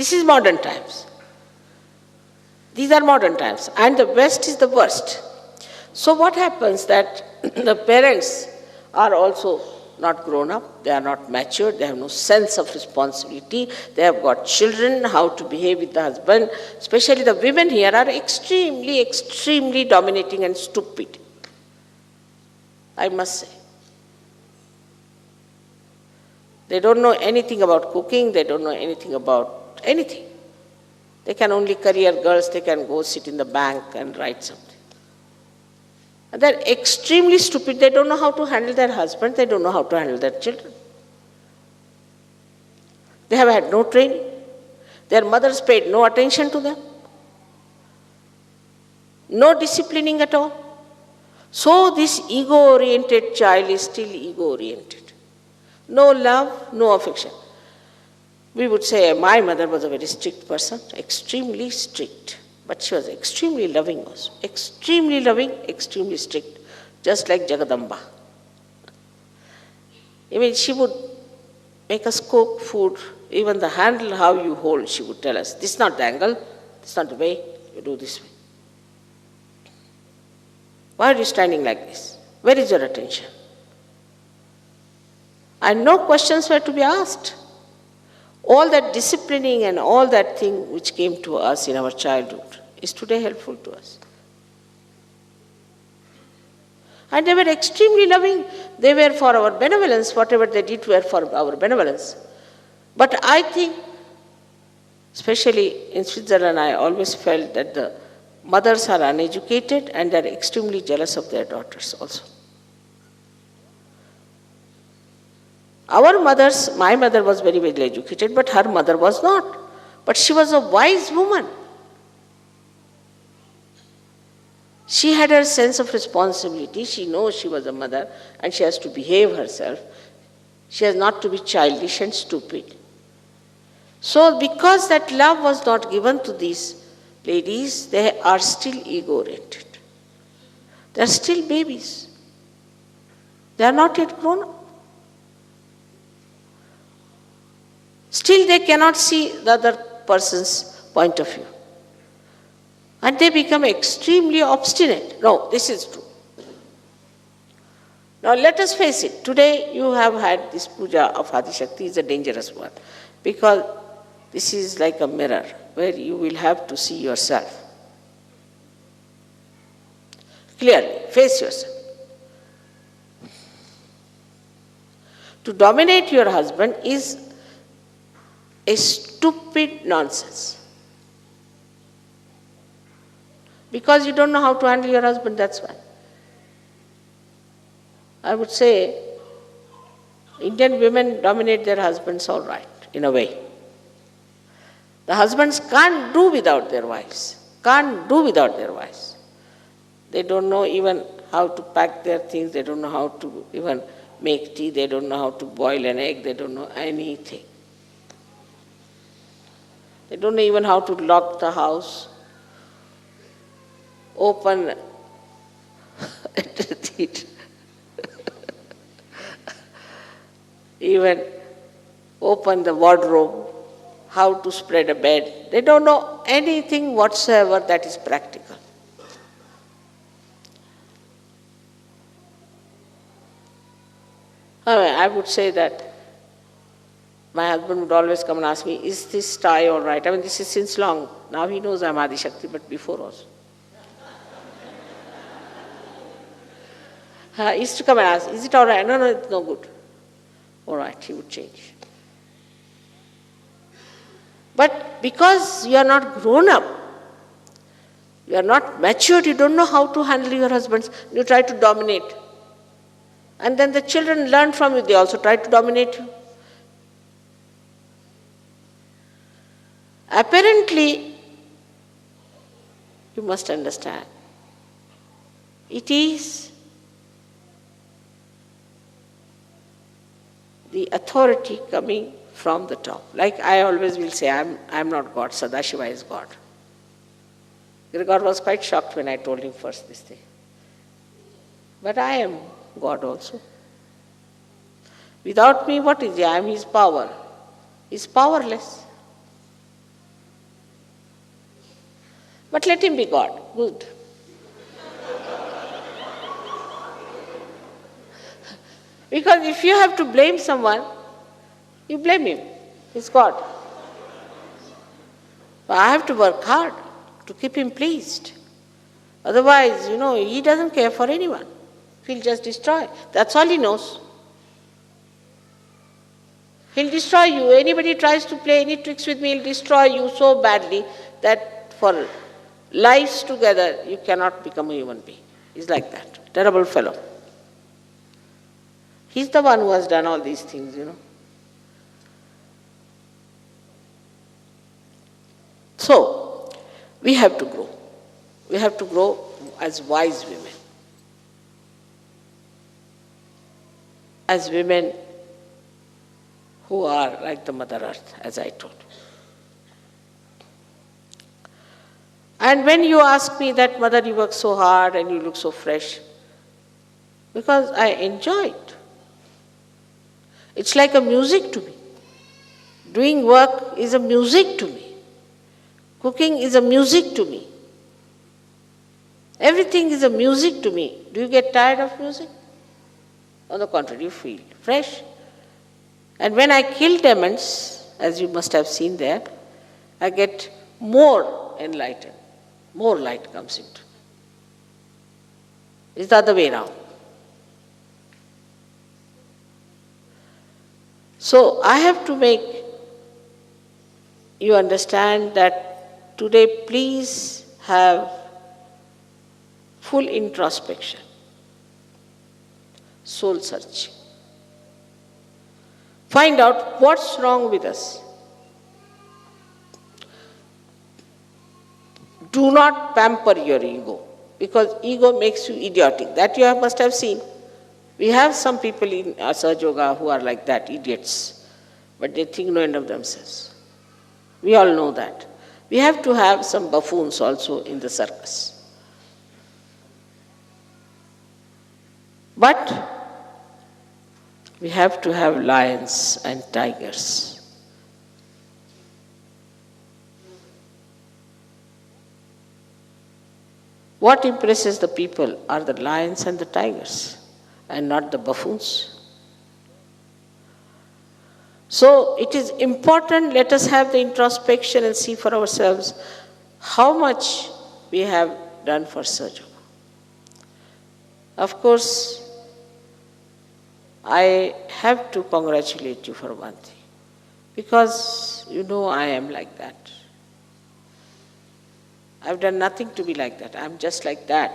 This is modern times. These are modern times, and the West is the worst. So what happens that the parents are also not grown up, they are not matured, they have no sense of responsibility, they have got children, how to behave with the husband. Especially the women here are extremely, extremely dominating and stupid, I must say. They don't know anything about cooking, they don't know anything about anything. They can only career girls, they can go sit in the bank and write something. And they're extremely stupid, they don't know how to handle their husband, they don't know how to handle their children. They have had no training. Their mothers paid no attention to them. No disciplining at all. So this ego-oriented child is still ego-oriented. No love, no affection. We would say my mother was a very strict person, extremely strict. But she was extremely loving also. Extremely loving, extremely strict. Just like Jagadamba. Even she would make us cook food. Even the handle, how you hold, she would tell us, this is not the angle, this is not the way, you do this way. Why are you standing like this? Where is your attention? And no questions were to be asked. All that disciplining and all that thing which came to us in our childhood is today helpful to us. And they were extremely loving. They were for our benevolence. Whatever they did were for our benevolence. But I think, especially in Switzerland, I always felt that the mothers are uneducated and they are extremely jealous of their daughters also. Our mothers, my mother was very well educated, but her mother was not. But she was a wise woman. She had her sense of responsibility. She knows she was a mother and she has to behave herself. She has not to be childish and stupid. So because that love was not given to these ladies, they are still ego-oriented. They are still babies. They are not yet grown up. Still they cannot see the other person's point of view. And they become extremely obstinate. No, this is true. Now let us face it. Today you have had this puja of Adi Shakti is a dangerous one. Because this is like a mirror where you will have to see yourself. Clearly, face yourself. To dominate your husband is a stupid nonsense. Because you don't know how to handle your husband, that's why. I would say Indian women dominate their husbands all right, in a way. The husbands can't do without their wives. Can't do without their wives. They don't know even how to pack their things. They don't know how to even make tea. They don't know how to boil an egg. They don't know anything. They don't know even how to lock the house, open even open the wardrobe, how to spread a bed. They don't know anything whatsoever that is practical. I would say that my husband would always come and ask me, is this tie all right? I mean, this is since long. Now he knows I'm Adi Shakti, but before also. He used to come and ask, is it all right? No, no, it's no good. All right, he would change. But because you are not grown up, you are not matured, you don't know how to handle your husbands, you try to dominate. And then the children learn from you, they also try to dominate you. Apparently, you must understand, it is the authority coming from the top. Like I always will say, I'm not God, Sadashiva is God. God was quite shocked when I told him first this thing. But I am God also. Without me, what is he? I am his power. He is powerless. But let him be God. Good. Because if you have to blame someone, you blame him. He's God. But I have to work hard to keep him pleased. Otherwise, he doesn't care for anyone. He'll just destroy. That's all he knows. He'll destroy you. Anybody tries to play any tricks with me, he'll destroy you so badly that for lives together, you cannot become a human being. He's like that. Terrible fellow. He's the one who has done all these things, So, we have to grow. We have to grow as wise women. As women who are like the Mother Earth, as I told you. And when you ask me that, Mother, you work so hard and you look so fresh, because I enjoy it. It's like a music to me. Doing work is a music to me. Cooking is a music to me. Everything is a music to me. Do you get tired of music? On the contrary, you feel fresh. And when I kill demons, as you must have seen there, I get more enlightened. More light comes into me. It's the other way around. So I have to make you understand that today, please have full introspection, soul searching. Find out what's wrong with us. Do not pamper your ego, because ego makes you idiotic. That you must have seen. We have some people in Asahaj Yoga who are like that, idiots, but they think no end of themselves. We all know that. We have to have some buffoons also in the circus. But we have to have lions and tigers. What impresses the people are the lions and the tigers, and not the buffoons. So it is important, let us have the introspection and see for ourselves how much we have done for Sahaja Yoga. Of course, I have to congratulate you for one thing, because I am like that. I've done nothing to be like that. I'm just like that.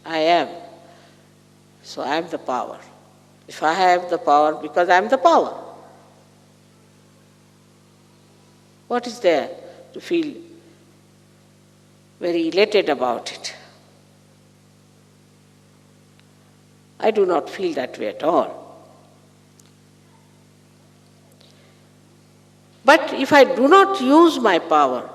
I am. So I am the power. If I have the power, because I am the power. What is there to feel very elated about it? I do not feel that way at all. But if I do not use my power,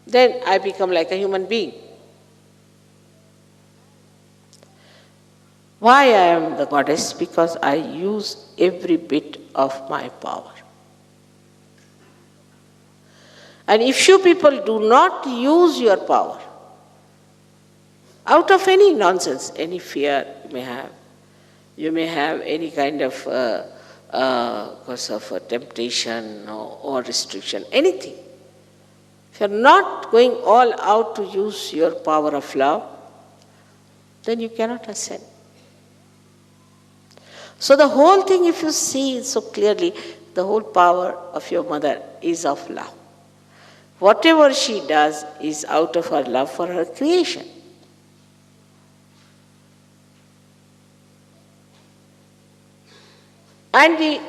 then I become like a human being. Why I am the goddess? Because I use every bit of my power. And if you people do not use your power, out of any nonsense, any fear you may have any kind of cause of temptation or restriction, anything. If you are not going all out to use your power of love, then you cannot ascend. So the whole thing, if you see so clearly, the whole power of your mother is of love. Whatever she does is out of her love for her creation. And the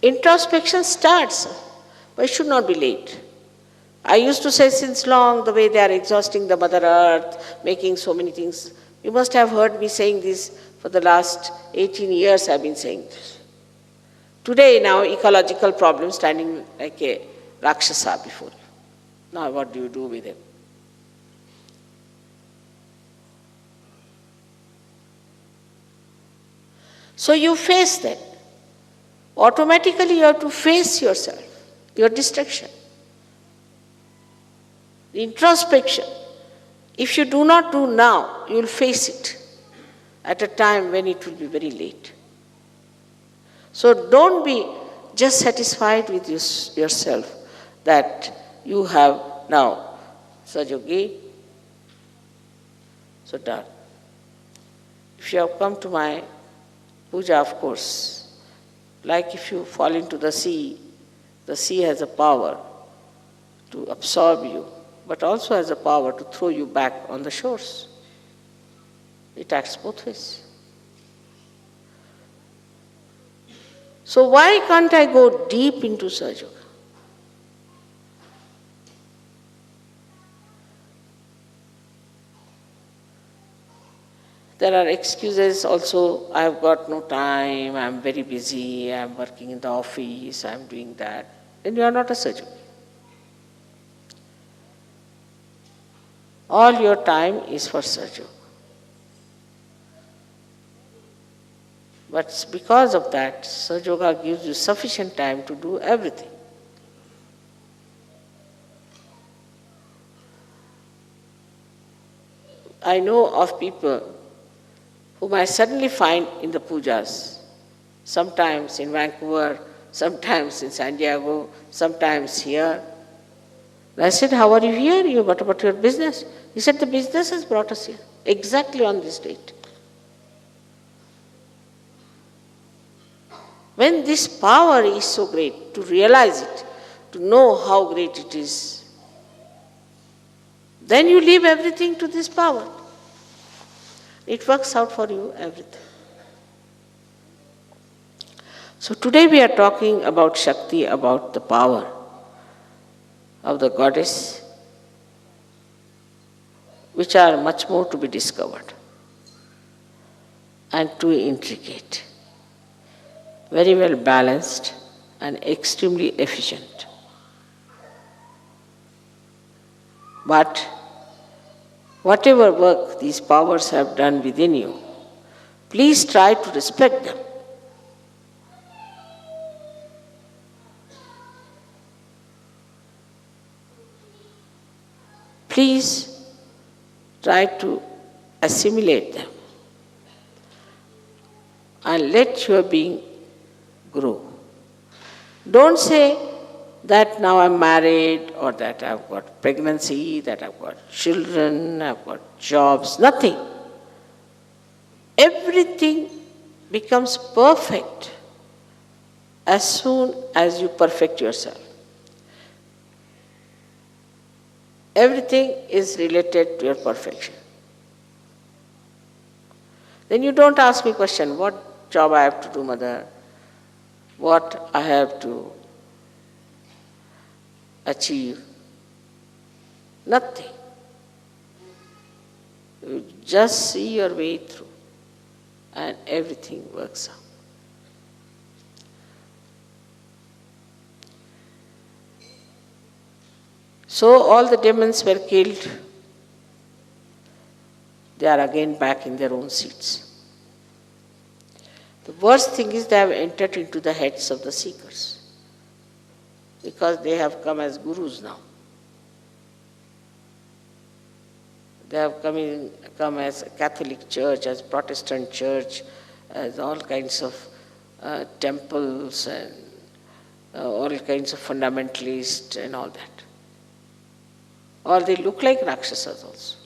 introspection starts, but it should not be late. I used to say since long, the way they are exhausting the Mother Earth, making so many things. You must have heard me saying this for the last 18 years I've been saying this. Today now, ecological problem standing like a Rakshasa before you. Now what do you do with him? So you face that. Automatically you have to face yourself, your destruction. The introspection, if you do not do now, you will face it at a time when it will be very late. So don't be just satisfied with yourself that you have now Sajogi, so done. If you have come to my puja, of course, like if you fall into the sea has a power to absorb you, but also has a power to throw you back on the shores. It acts both ways. So why can't I go deep into Sahaja Yoga? There are excuses also, I have got no time, I am very busy, I am working in the office, I am doing that. Then you are not a Sahaja Yogi. All your time is for Sahaja Yoga. But because of that, Sahaja Yoga gives you sufficient time to do everything. I know of people whom I suddenly find in the pujas, sometimes in Vancouver, sometimes in San Diego, sometimes here. And I said, how are you here? What about your business? He said, the business has brought us here, exactly on this date. When this power is so great, to realize it, to know how great it is, then you leave everything to this power. It works out for you everything. So today we are talking about Shakti, about the power of the goddess, which are much more to be discovered and too intricate, very well balanced and extremely efficient. But whatever work these powers have done within you, please try to respect them. Please try to assimilate them and let your being grow. Don't say that now I'm married, or that I've got pregnancy, that I've got children, I've got jobs, nothing. Everything becomes perfect as soon as you perfect yourself. Everything is related to your perfection. Then you don't ask me question, what job I have to do, mother? What I have to achieve? Nothing. You just see your way through and everything works out. So all the demons were killed. They are again back in their own seats. The worst thing is they have entered into the heads of the seekers, because they have come as gurus now. They have come as a Catholic church, as Protestant church, as all kinds of temples and all kinds of fundamentalists and all that. Or they look like Rakshasas also,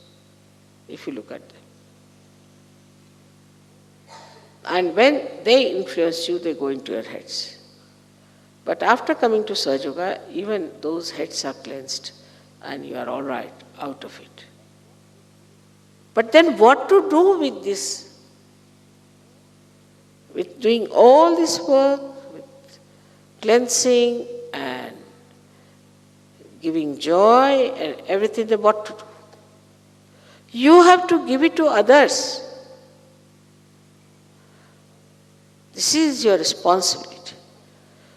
if you look at them. And when they influence you, they go into your heads. But after coming to Sahaja Yoga, even those heads are cleansed and you are all right out of it. But then what to do with this? With doing all this work, with cleansing and giving joy and everything, then what to do? You have to give it to others. This is your responsibility.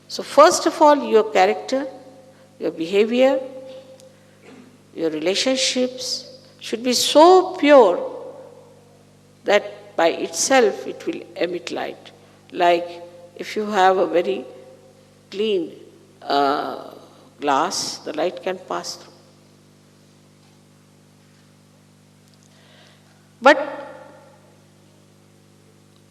So first of all, your character, your behavior, your relationships should be so pure that by itself it will emit light. Like if you have a very clean glass, the light can pass through. But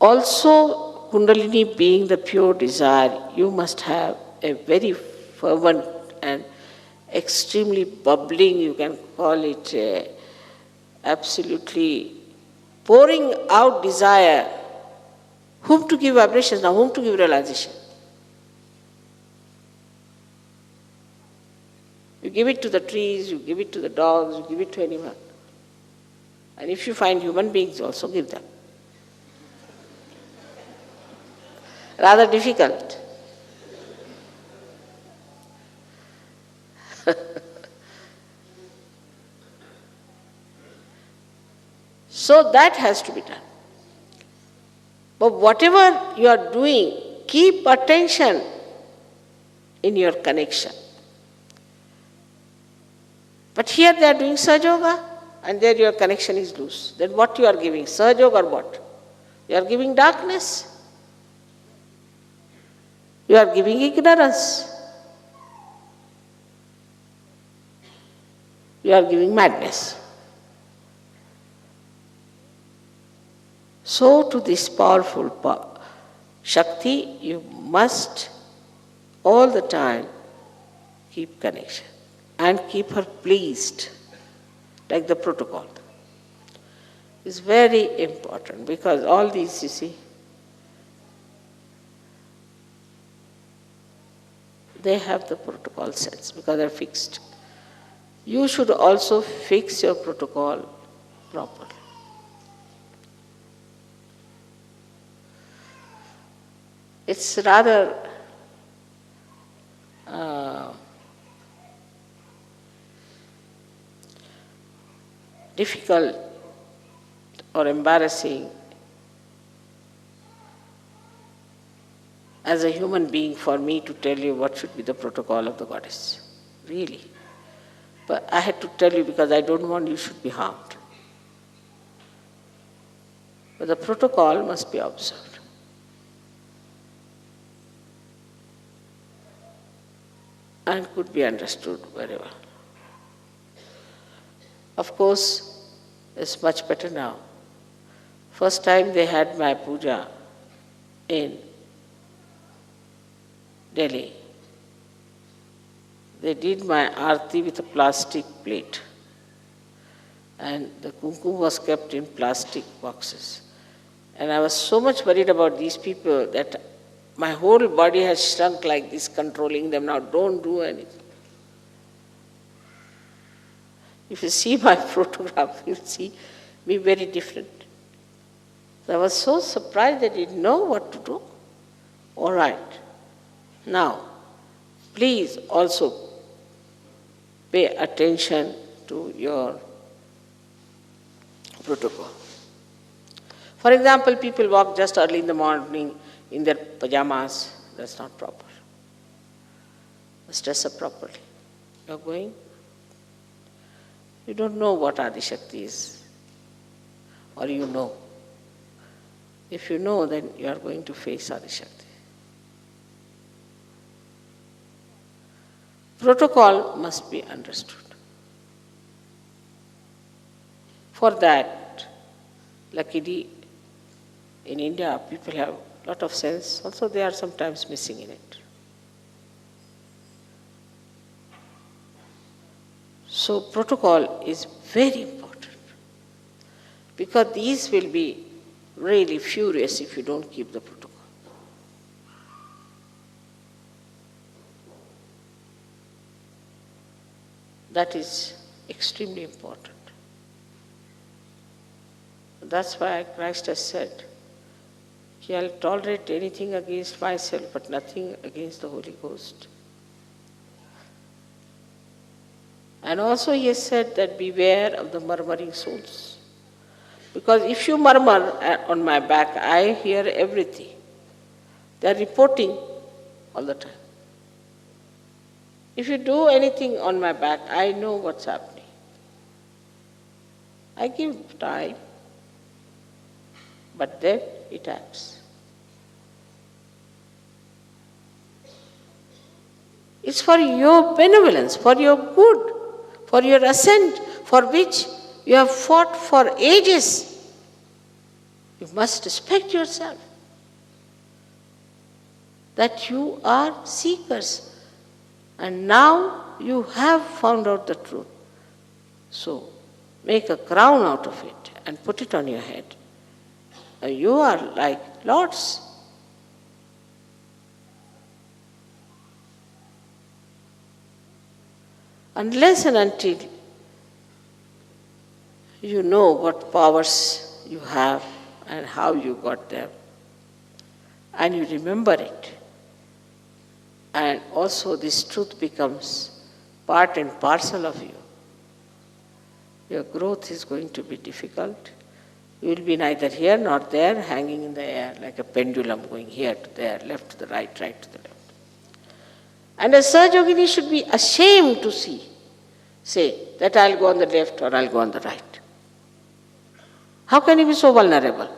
also, Kundalini being the pure desire, you must have a very fervent and extremely bubbling, you can call it absolutely pouring out desire. Whom to give vibrations now, whom to give realization? You give it to the trees, you give it to the dogs, you give it to anyone. And if you find human beings, also give them. Rather difficult. So that has to be done. But whatever you are doing, keep attention in your connection. But here they are doing Sahaja Yoga, and there your connection is loose. Then what you are giving? Sahaja Yoga or what? You are giving darkness. You are giving ignorance. You are giving madness. So to this powerful Shakti, you must all the time keep connection and keep her pleased, like the protocol. It's very important because all these, you see, they have the protocol sense because they're fixed. You should also fix your protocol properly. It's rather difficult or embarrassing as a human being for me to tell you what should be the protocol of the goddess. Really. But I had to tell you because I don't want you should be harmed. But the protocol must be observed. And could be understood very well. Of course, it's much better now. First time they had my puja in Delhi. They did my arti with a plastic plate. And the kumkum was kept in plastic boxes. And I was so much worried about these people that my whole body has shrunk like this, controlling them. Now don't do anything. If you see my photograph, you'll see me very different. So I was so surprised that I didn't know what to do. All right. Now, please also pay attention to your protocol. For example, people walk just early in the morning in their pajamas. That's not proper. Dress up properly. You're going. You don't know what Adi Shakti is. Or you know. If you know, then you are going to face Adi Shakti. Protocol must be understood. For that, luckily, in India, people have a lot of sense. Also, they are sometimes missing in it. So, protocol is very important. Because these will be really furious if you don't keep the protocol. That is extremely important. That's why Christ has said, I'll tolerate anything against myself, but nothing against the Holy Ghost. And also he has said that beware of the murmuring souls. Because if you murmur on my back, I hear everything. They are reporting all the time. If you do anything on my back, I know what's happening. I give time, but then it acts. It's for your benevolence, for your good, for your ascent, for which you have fought for ages. You must respect yourself. That you are seekers. And now you have found out the truth. So make a crown out of it and put it on your head. You are like lords. Unless and until you know what powers you have and how you got them, and you remember it, and also this truth becomes part and parcel of you, your growth is going to be difficult. You will be neither here nor there, hanging in the air like a pendulum going here to there, left to the right, right to the left. And a Sahajogini should be ashamed to say that I'll go on the left or I'll go on the right. How can you be so vulnerable?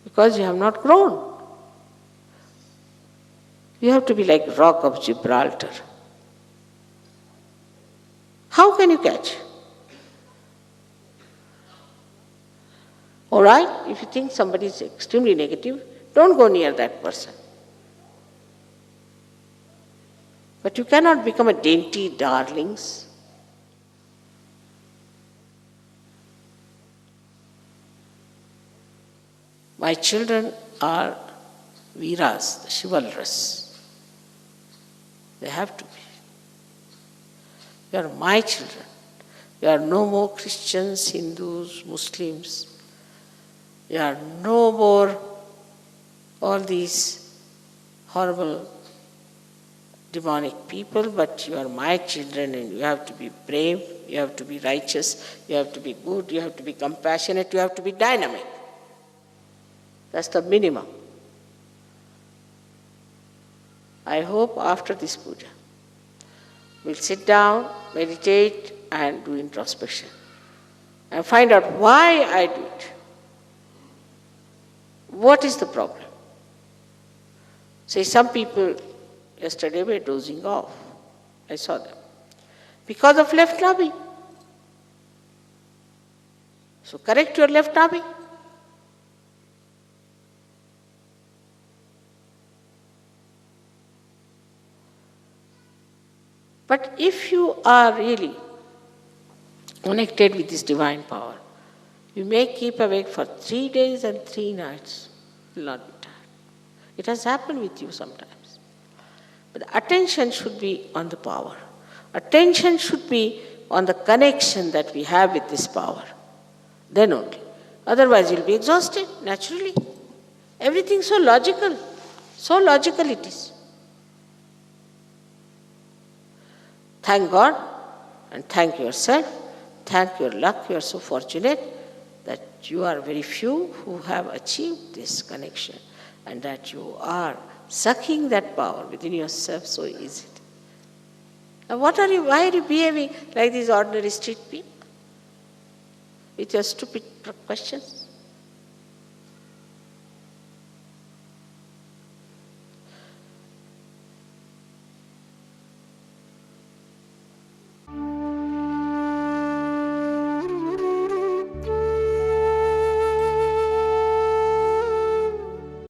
Because you have not grown. You have to be like rock of Gibraltar. How can you catch? All right, if you think somebody is extremely negative, don't go near that person. But you cannot become a dainty darlings. My children are Veeras, the chivalrous. They have to be. You are my children. You are no more Christians, Hindus, Muslims. You are no more all these horrible demonic people, but you are my children and you have to be brave, you have to be righteous, you have to be good, you have to be compassionate, you have to be dynamic. That's the minimum. I hope after this puja, we'll sit down, meditate and do introspection and find out why I do it. What is the problem? See, some people yesterday were dozing off. I saw them. Because of left nabi. So correct your left nabi. But if you are really connected with this divine power, you may keep awake for 3 days and 3 nights. You will not be tired. It has happened with you sometimes. But the attention should be on the power. Attention should be on the connection that we have with this power. Then only. Otherwise you will be exhausted, naturally. Everything so logical. So logical it is. Thank God and thank yourself. Thank your luck. You are so fortunate that you are very few who have achieved this connection and that you are sucking that power within yourself so easily. Now why are you behaving like these ordinary street people? With your stupid questions?